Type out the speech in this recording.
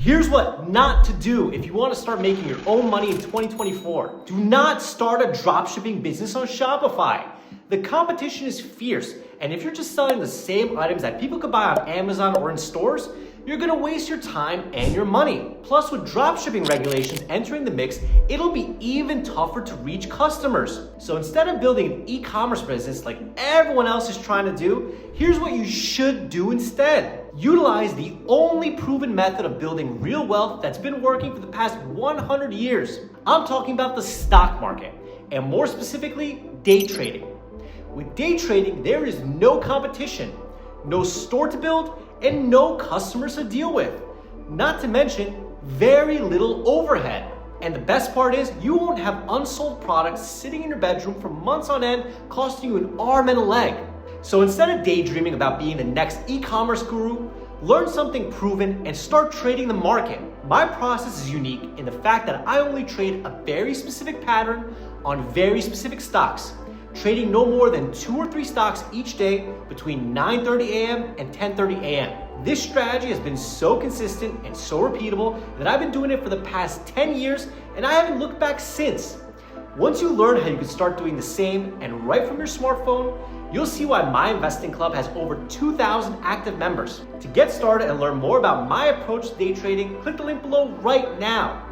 Here's what not to do if you want to start making your own money in 2024. Do not start a dropshipping business on Shopify. The competition is fierce, and if you're just selling the same items that people could buy on Amazon or in stores, you're gonna waste your time and your money. Plus, with dropshipping regulations entering the mix, it'll be even tougher to reach customers. So instead of building an e-commerce business like everyone else is trying to do, here's what you should do instead. Utilize the only proven method of building real wealth that's been working for the past 100 years. I'm talking about the stock market, and more specifically, day trading. With day trading, there is no competition, no store to build, and no customers to deal with. Not to mention, very little overhead. And the best part is, you won't have unsold products sitting in your bedroom for months on end, costing you an arm and a leg. So instead of daydreaming about being the next e-commerce guru, learn something proven and start trading the market. My process is unique in the fact that I only trade a very specific pattern on very specific stocks, trading no more than 2 or 3 stocks each day between 9:30 a.m. and 10:30 a.m. This strategy has been so consistent and so repeatable that I've been doing it for the past 10 years and I haven't looked back since. Once you learn how you can start doing the same and right from your smartphone, you'll see why my investing club has over 2,000 active members. To get started and learn more about my approach to day trading, click the link below right now.